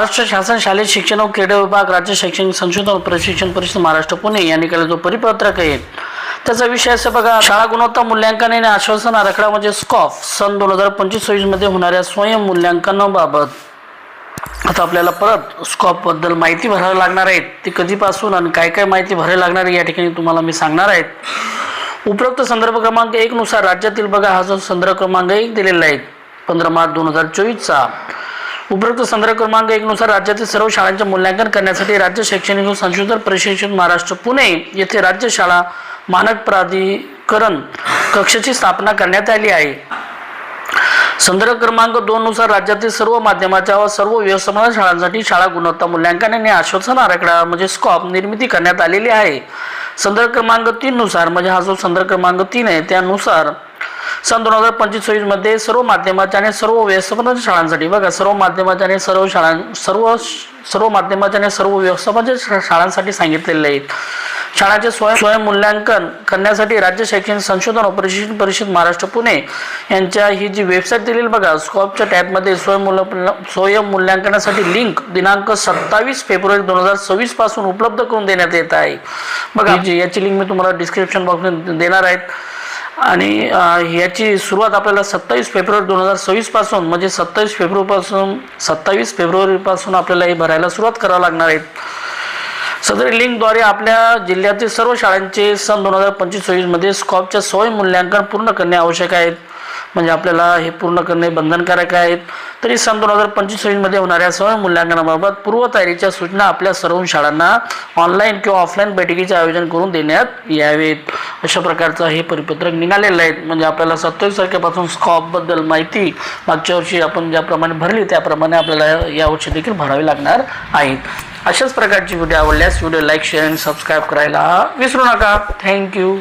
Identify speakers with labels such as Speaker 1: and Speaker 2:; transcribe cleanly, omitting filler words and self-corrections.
Speaker 1: महाराष्ट्र शासन शालेय शिक्षण व क्रीडा विभाग राज्य शैक्षणिक संशोधन व प्रशिक्षण परिषद महाराष्ट्र पुणे यांनी केलेला जो परिपत्रक आहे त्याचा विषय असं बघा, शाळा गुणवत्ता मूल्यांकन आणि आश्वासन आराखडा म्हणजे स्कॉफ सन 2025-26 मध्ये होणाऱ्या स्वयं मूल्यांकनाबाबत आता आपल्याला परत स्कॉफ बद्दल माहिती भरावी लागणार आहे. ती कधीपासून आणि काय काय माहिती भरावी लागणार आहे या ठिकाणी तुम्हाला मी सांगणार आहे. उपरोक्त संदर्भ क्रमांक 1 नुसार राज्यातील बघा हा जो संदर्भ क्रमांक 1 दिलेला आहे 15 मार्च 2024 चा. उपरोक्त संदर्भ क्रमांक 1 नुसार राज्यातील सर्व शाळांचे मूल्यांकन करण्यासाठी राज्य शैक्षणिक व संशोधन परिषद महाराष्ट्र पुणे येथे राज्य शाळा मानक प्राधिकरण कक्षाची स्थापना करण्यात आली आहे. संदर्भ क्रमांक 2 नुसार राज्यातील सर्व माध्यमाच्या व सर्व व्यवस्थापन शाळांसाठी शाळा गुणवत्ता मूल्यांकन आणि आश्वासन आराखडा म्हणजे स्कॉप निर्मिती करण्यात आलेली आहे. संदर्भ क्रमांक 3 नुसार म्हणजे हा जो संदर्भ क्रमांक 3 आहे त्यानुसार सन 2025-26 मध्ये सर्व माध्यमाच्या आणि सर्व व्यवस्थापन शाळांसाठी बघा सर्व माध्यमाच्या आणि सर्व माध्यमाच्या आणि सर्व व्यवस्थापनाच्या शाळांसाठी सांगितलेले आहे. शाळांचे स्वयं मूल्यांकन करण्यासाठी राज्य शैक्षणिक संशोधन व प्रशिक्षण परिषद महाराष्ट्र पुणे यांच्या ही जी वेबसाईट दिलेली बघा स्कॉपच्या टॅबमध्ये स्वयं मूल्यांकनासाठी लिंक दिनांक 27 फेब्रुवारी 2026 पासून उपलब्ध करून देण्यात येत आहे. बघा याची लिंक मी तुम्हाला डिस्क्रिप्शन बॉक्समध्ये देणार आहे आणि याची सुरुवात आपल्याला 27 फेब्रुवारी 2026 पासून म्हणजे 27 फेब्रुवारी पासून आपल्याला हे भरायला सुरुवात करावी लागणार आहे. सदरी लिंकद्वारे आपल्या जिल्ह्यातील सर्व शाळांचे सन 2025-26 मध्ये स्कॉपच्या स्वयं मूल्यांकन पूर्ण करणे आवश्यक आहे. म्हणजे आपल्याला हे पूर्ण करणे बंधनकारक आहेत. तरी सन 2025-26 मध्ये होणाऱ्या स्वयं मूल्यांकनाबाबत पूर्वतयारीच्या सूचना आपल्या सर्व शाळांना ऑनलाईन किंवा ऑफलाईन बैठकीचे आयोजन करून देण्यात यावेत. अशा प्रकारचं हे परिपत्रक निघालेलं आहे. म्हणजे आपल्याला 27 तारखेपासून स्कॉप बद्दल माहिती मागच्या वर्षी आपण ज्याप्रमाणे भरली त्याप्रमाणे आपल्याला यावर्षी देखील भरावी लागणार आहे. अशाच प्रकारची व्हिडिओ आवडल्यास व्हिडिओ लाईक शेअर आणि सबस्क्राईब करायला विसरू नका. थँक्यू.